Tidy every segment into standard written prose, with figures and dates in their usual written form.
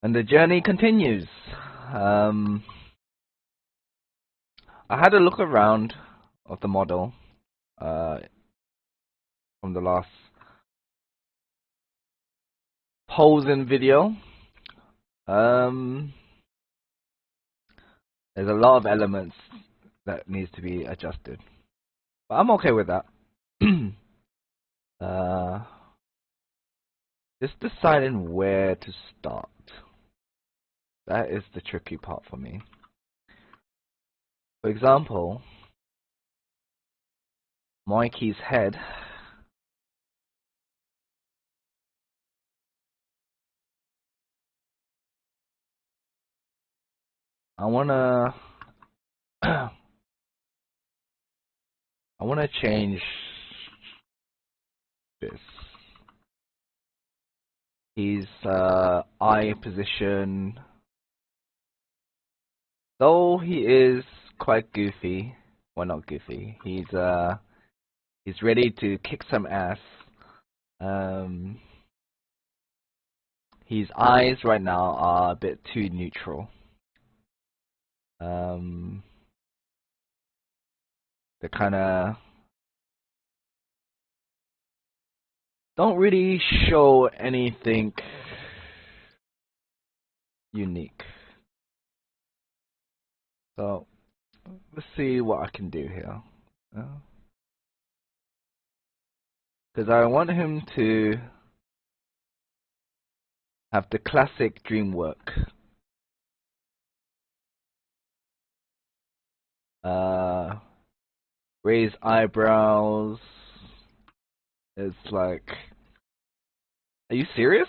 And the journey continues. Um, I had a look around of the model uh, from the last posing video. There's a lot of elements that needs to be adjusted, but I'm okay with that. uh, just deciding where to start. That is the tricky part for me. For example, Mikey's head. I wanna I wanna change this. His eye position, though he is quite goofy. Well, not goofy. He's ready to kick some ass. His eyes right now are a bit too neutral. They kind of don't really show anything unique. So let's see what I can do here. Because I want him to have the classic dream work. Raise eyebrows. It's like, are you serious?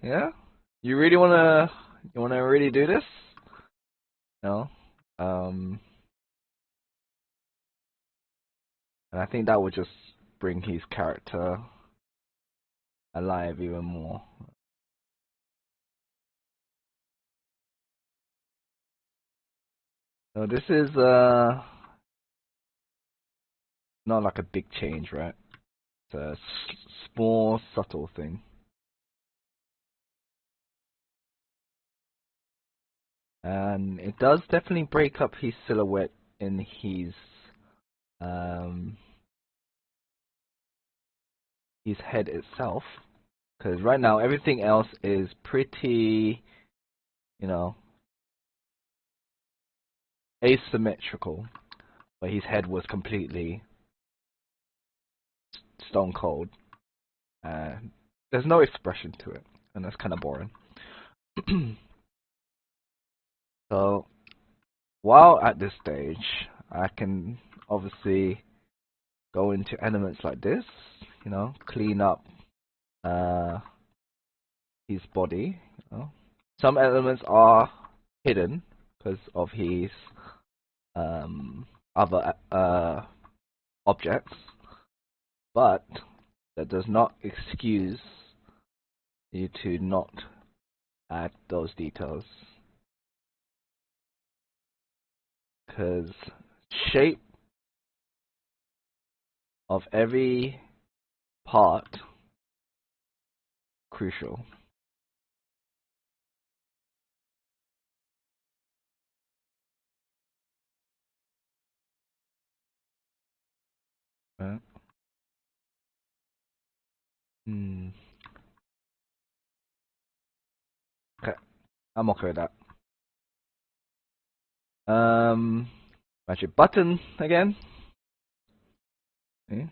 Yeah? You really wanna really do this? No? And I think that would just bring his character alive even more. So this is not like a big change, right? It's a small, subtle thing. And it does definitely break up his silhouette in his head itself. Because right now everything else is pretty, you know, asymmetrical. But his head was completely stone cold. There's no expression to it, and that's kind of boring. So while at this stage, I can obviously go into elements like this, you know, clean up his body. You know. Some elements are hidden because of his other objects, but that does not excuse you to not add those details. Because shape of every part crucial. Right? Okay, I'm okay with that. Magic button again. Okay.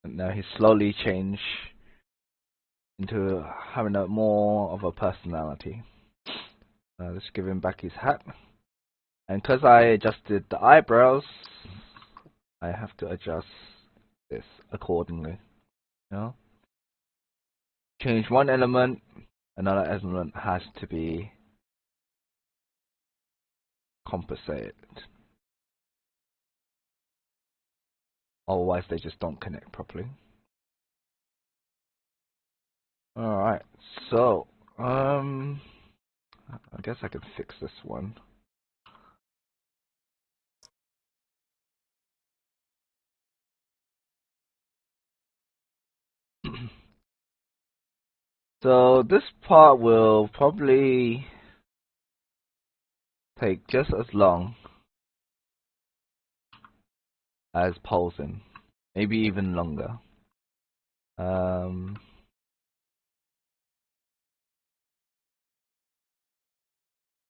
And now he's slowly changed into having a more of a personality. Let's give him back his hat. And because I adjusted the eyebrows, I have to adjust this accordingly. You know? Change one element, another element has to be compensated. Otherwise, they just don't connect properly. Alright, so, I guess I can fix this one. So this part will probably take just as long as pulsing, maybe even longer.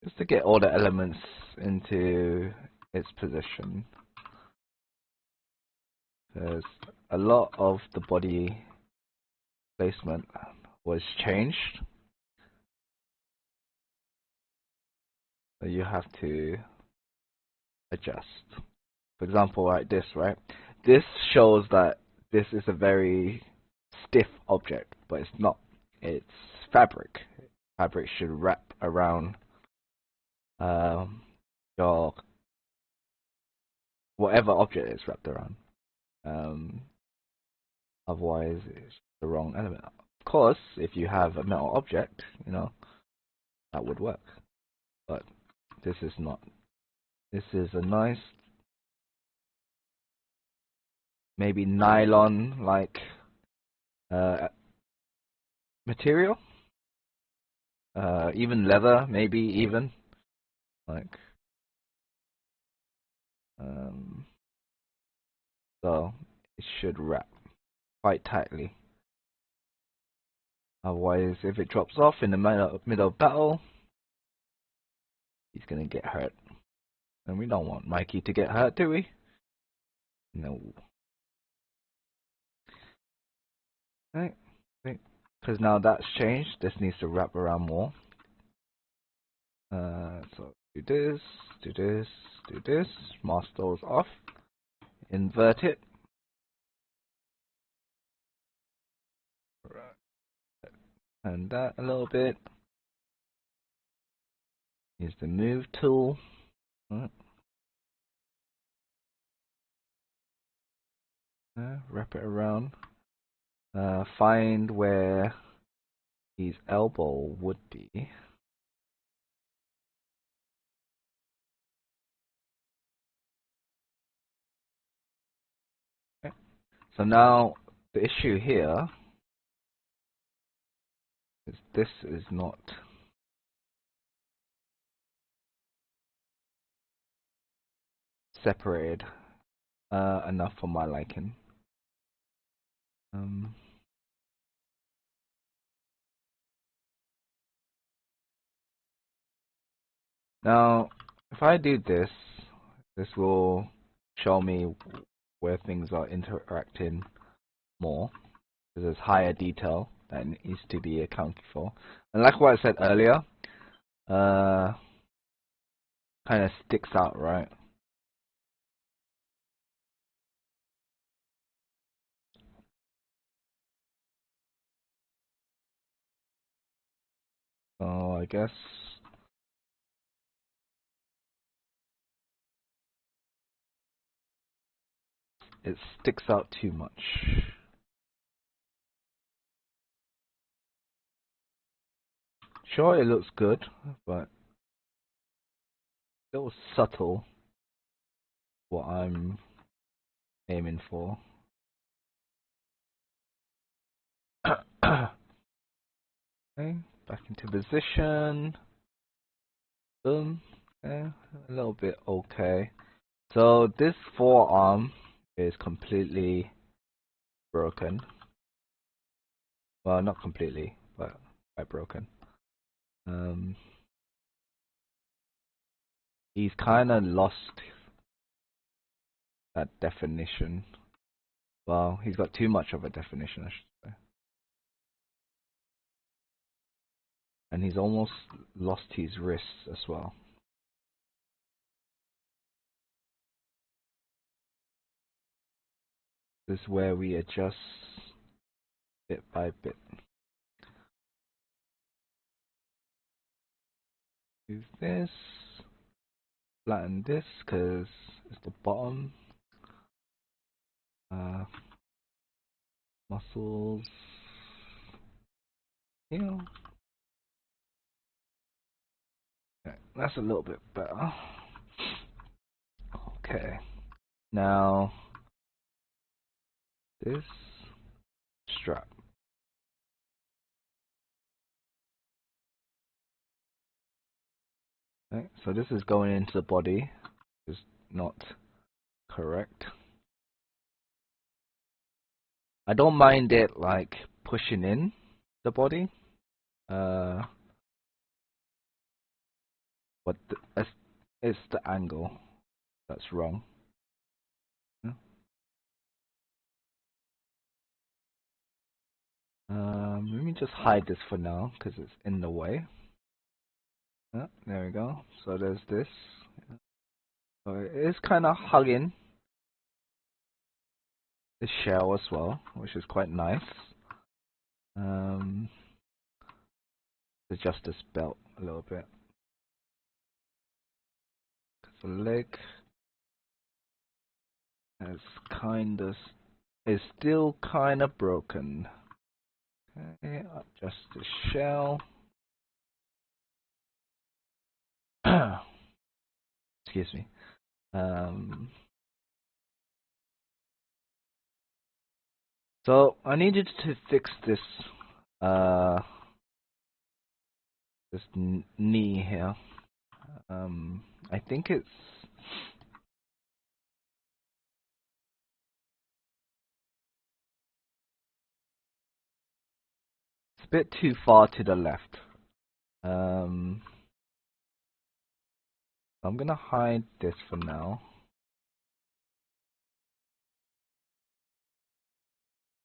Just to get all the elements into its position. Because a lot of the body placement was changed. So you have to adjust. For example, like this, right? This shows that this is a very stiff object, but it's not. It's fabric. Fabric should wrap around your whatever object it's wrapped around. Otherwise, it's the wrong element. Of course, if you have a metal object, you know, that would work. But this is not. This is a nice, maybe nylon-like material. Even leather, maybe even. Like, so it should wrap quite tightly. Otherwise, if it drops off in the middle of battle, he's gonna get hurt. And we don't want Mikey to get hurt, do we? No. Right. Because now that's changed, this needs to wrap around more. So do this, do this, do this. Mask those off. Invert it. And that a little bit. Use the move tool. Wrap it around. Find where his elbow would be. Okay. So now the issue here is this is not separated enough for my liking. Now, if I do this, this will show me where things are interacting more. There's higher detail that needs to be accounted for. And like what I said earlier, kind of sticks out, right? So I guess it sticks out too much. Sure, it looks good, but a little subtle what I'm aiming for. Okay, back into position. Boom. Okay, a little bit okay. So this forearm is completely broken. Well, not completely, but quite broken. He's kind of lost that definition. Well, he's got too much of a definition, I should say. And he's almost lost his wrists as well. This is where we adjust bit by bit. Do this, flatten this because it's the bottom. Muscles. Here. Okay, that's a little bit better. Okay. Now this strap. Okay, so this is going into the body, which is not correct. I don't mind it like pushing in the body, but it's the angle that's wrong. Let me just hide this for now because it's in the way. There we go. So there's this. So it is kind of hugging the shell as well, which is quite nice. Adjust this belt a little bit. The leg is still kind of broken. Okay, adjust the shell. Excuse me. So I needed to fix this this knee here. I think it's a bit too far to the left. I'm gonna hide this for now.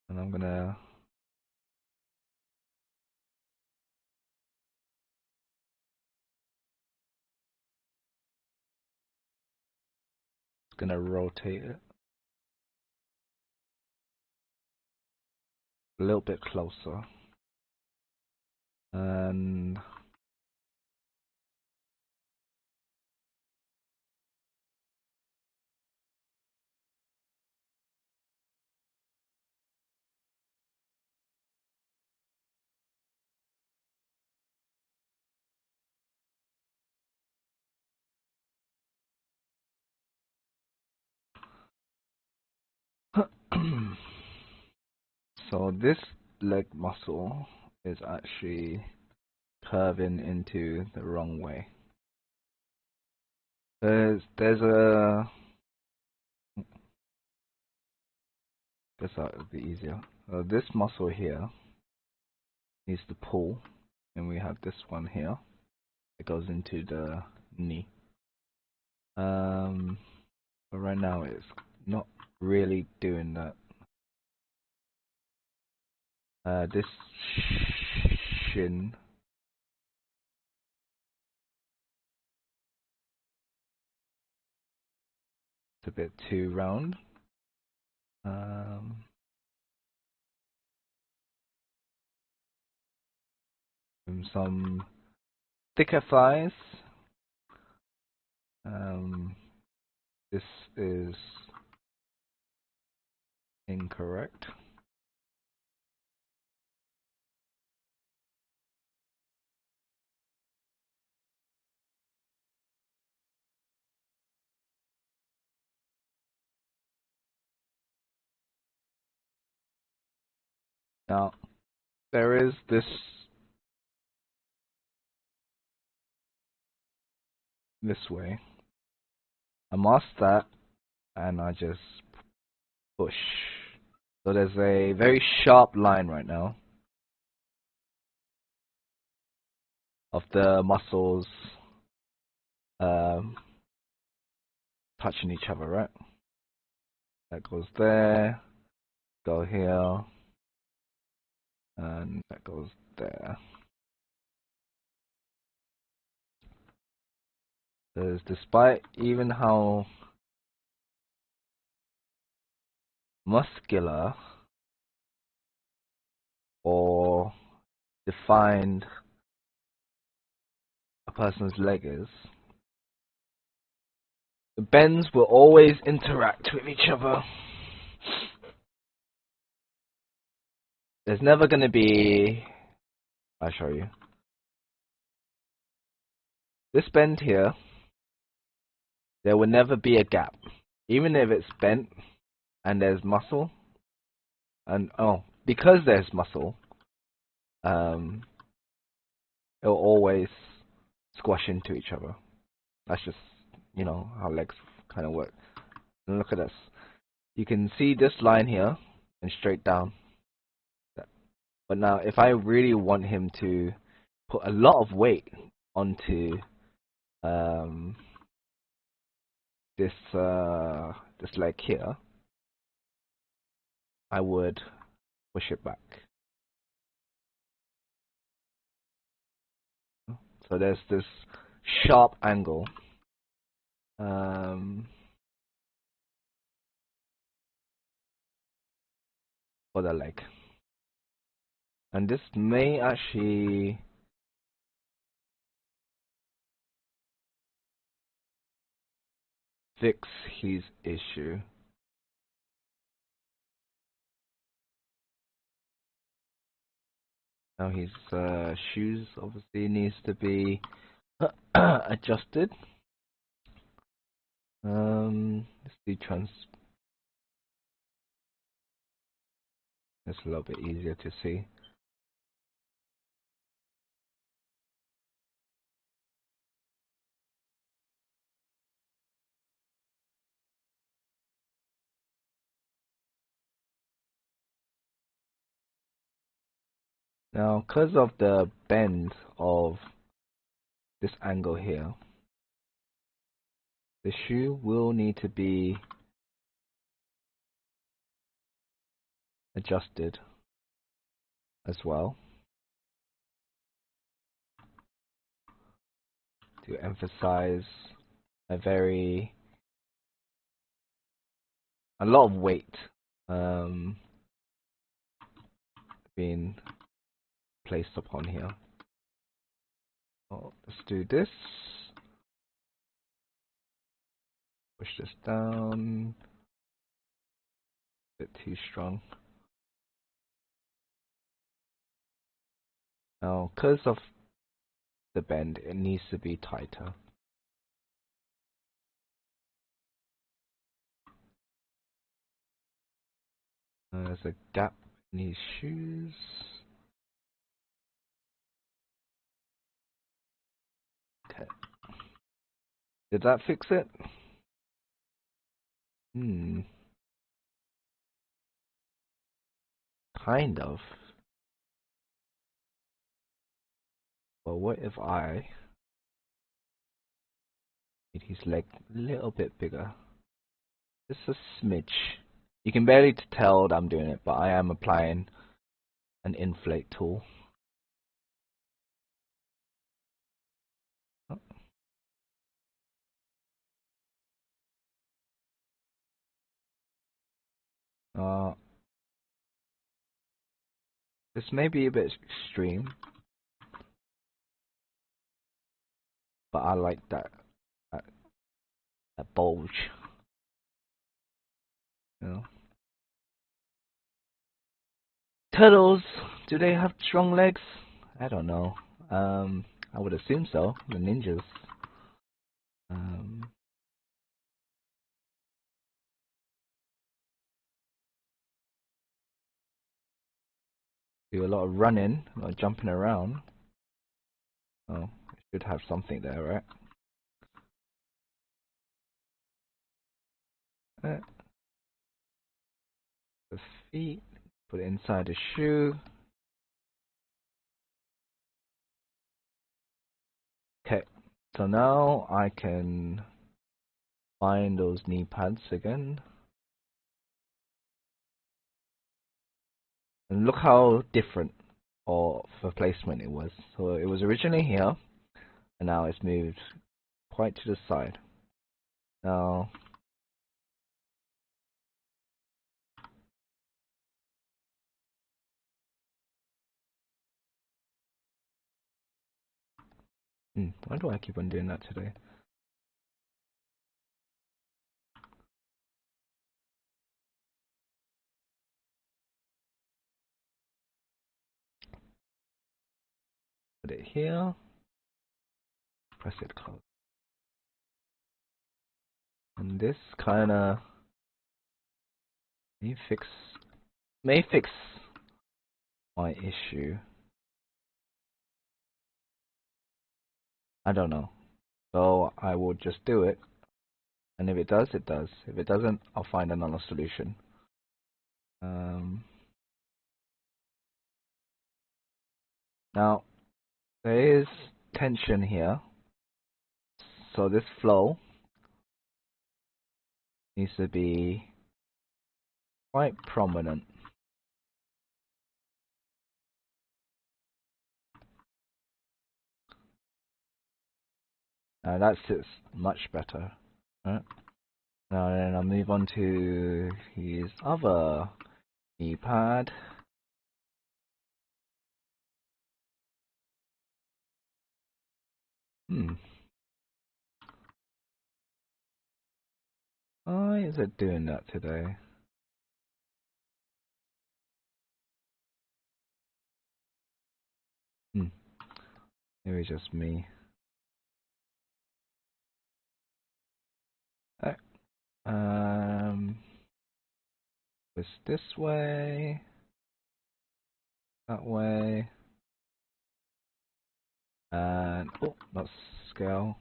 And I'm gonna rotate it a little bit closer. And so this leg muscle is actually curving into the wrong way. There's a guess that would be easier. This muscle here needs to pull, and we have this one here. It goes into the knee. But right now it's not really doing that. This shin is a bit too round. Some thicker thighs. This is incorrect. Now, there is this way. I mask that, and I just push. So there's a very sharp line right now of the muscles touching each other, right? That goes there, go here, and that goes there. Because despite even how muscular or defined a person's leg is, the bends will always interact with each other. There's never going to be, I'll show you. This bend here, there will never be a gap. Even if it's bent and there's muscle, and because there's muscle, it'll always squash into each other. That's just, you know, how legs kind of work. And look at this. You can see this line here and straight down. But now, if I really want him to put a lot of weight onto this this leg here, I would push it back. So there's this sharp angle for the leg, and this may actually fix his issue. Now his shoes obviously needs to be adjusted. Let's do it's a little bit easier to see. Now, because of the bend of this angle here, the shoe will need to be adjusted as well to emphasize a lot of weight being placed upon here. Oh, let's do this. Push this down. A bit too strong. Now, because of the bend, it needs to be tighter. There's a gap in these shoes. Okay. Did that fix it? Kind of. But what if I made his leg a little bit bigger? Just a smidge. You can barely tell that I'm doing it, but I am applying an inflate tool. This may be a bit extreme, but I like that bulge. You know? Turtles, do they have strong legs? I don't know. I would assume so. The ninjas. Do a lot of running, a lot of jumping around. Oh, it should have something there, right? The feet, put it inside the shoe. Okay, so now I can find those knee pads again. And look how different of a placement it was. So it was originally here, and now it's moved quite to the side. Now, why do I keep on doing that today? Put it here, press it close. And this kinda may fix my issue. I don't know. So I will just do it, and if it does, it does. If it doesn't, I'll find another solution. Now, there is tension here, so this flow needs to be quite prominent. Now that sits much better. Right? Now then I'll move on to his other keypad. Why is it doing that today? Maybe just me. It's this way, that way, and oh, not scale.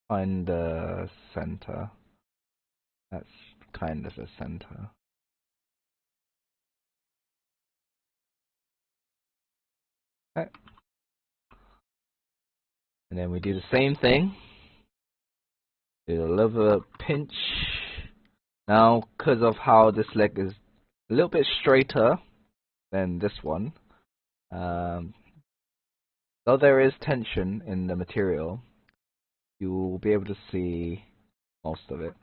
Find the center. That's kind of the center. Okay. And then we do the same thing. Do a little bit of pinch. Now, because of how this leg is a little bit straighter than this one, though there is tension in the material, you will be able to see most of it.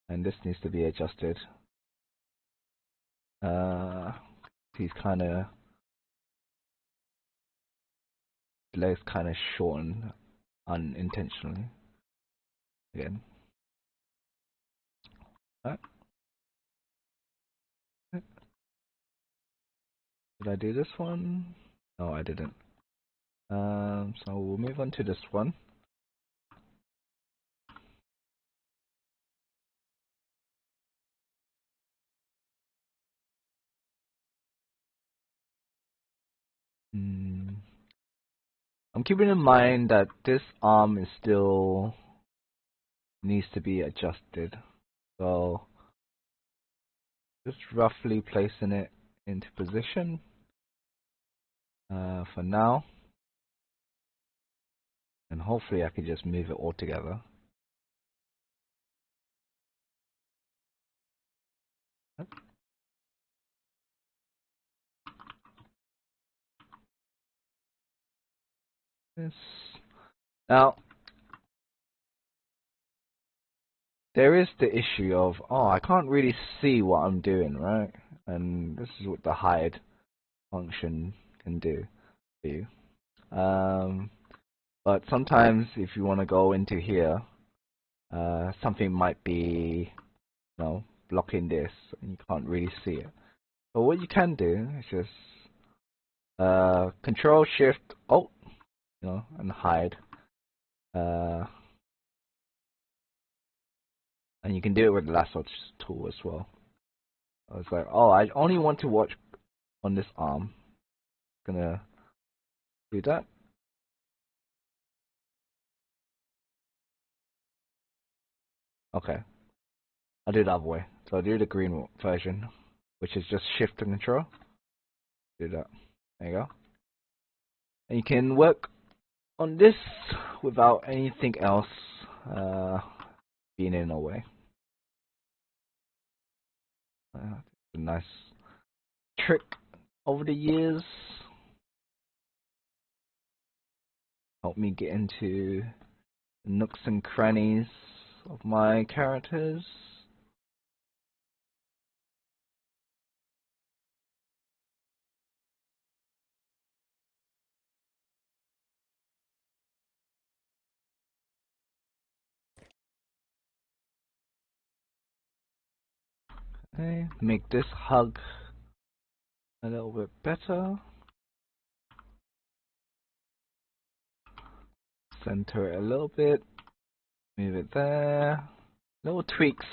And this needs to be adjusted. He's kind of, legs kind of shortened unintentionally. Again. Right. Did I do this one? No, I didn't. So we'll move on to this one. I'm keeping in mind that this arm is still needs to be adjusted. So just roughly placing it into position for now. And hopefully I can just move it all together. Now, there is the issue of, oh, I can't really see what I'm doing, right? And this is what the hide function can do for you. But sometimes if you want to go into here, something might be, blocking this, and you can't really see it. So what you can do is just Control Shift Alt, and hide. And you can do it with the lasso tool as well. I was like, oh, I only want to watch on this arm. Gonna do that. Okay. I'll do the other way. So I'll do the green version, which is just Shift and Control. Do that. There you go. And you can work on this without anything else being in the way. A nice trick over the years. Help me get into the nooks and crannies of my characters. Okay, make this hug a little bit better. Center it a little bit. Move it there. Little tweaks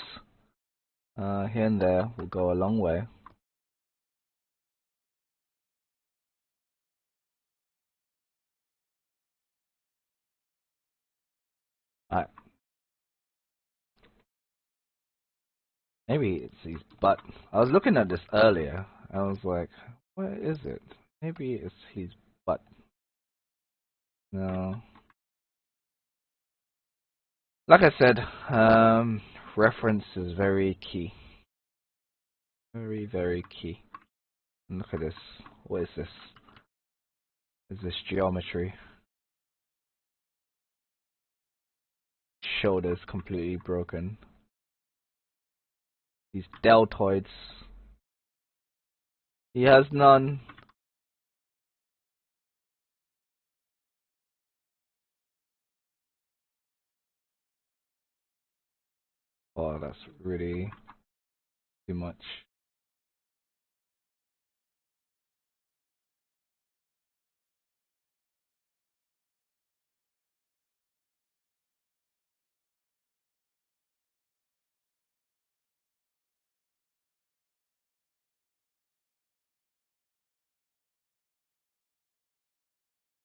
here and there will go a long way. Maybe it's his butt. I was looking at this earlier. I was like, where is it? Maybe it's his butt. No. Like I said, reference is very key. Very, very key. And look at this. What is this? Is this geometry? Shoulders completely broken. These deltoids. He has none. Oh, that's really too much.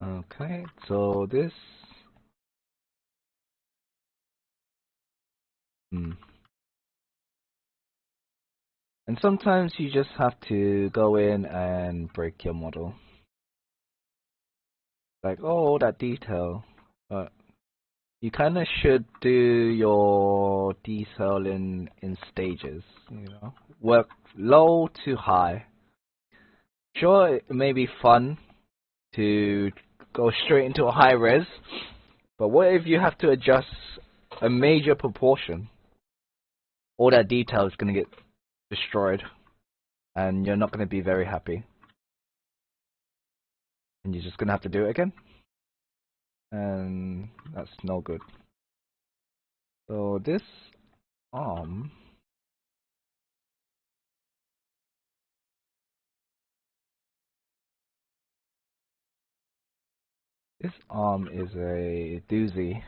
Okay, so this. And sometimes you just have to go in and break your model. Like, oh, that detail. But you kind of should do your detail in stages, you know. Work low to high. Sure, it may be fun to go straight into a high res, but what if you have to adjust a major proportion? All that detail is going to get destroyed, and you're not going to be very happy. And you're just going to have to do it again. And that's no good. So this arm, is a doozy.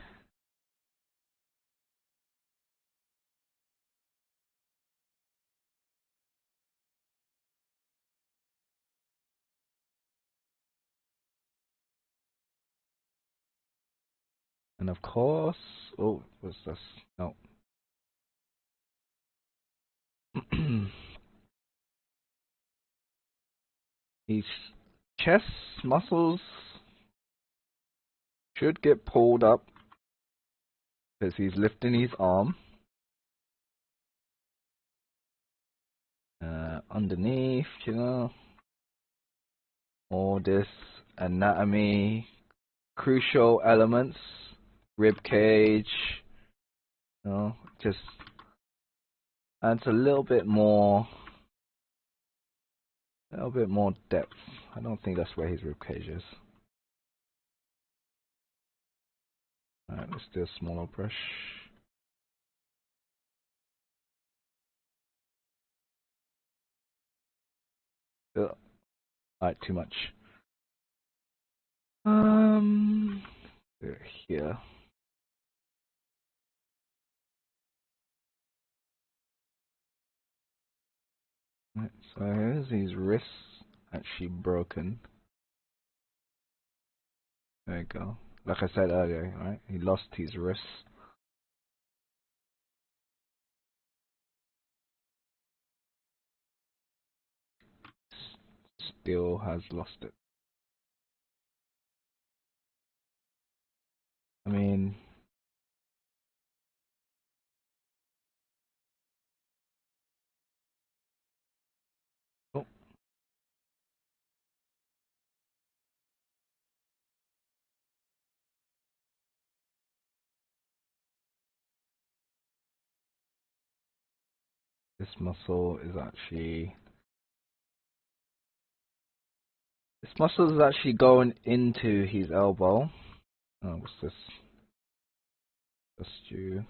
And of course, oh, what's this? No. His chest muscles should get pulled up because he's lifting his arm. Underneath, you know, all this anatomy, crucial elements, rib cage, you know, just adds a little bit more depth. I don't think that's where his rib cage is. Alright, let's do a smaller brush. Alright, too much. Here. Right, so here's his wrists actually broken. There you go. Like I said earlier, right? He lost his wrists. Still has lost it. I mean, oh, this muscle is actually going into his elbow. Oh, what's this? Just you.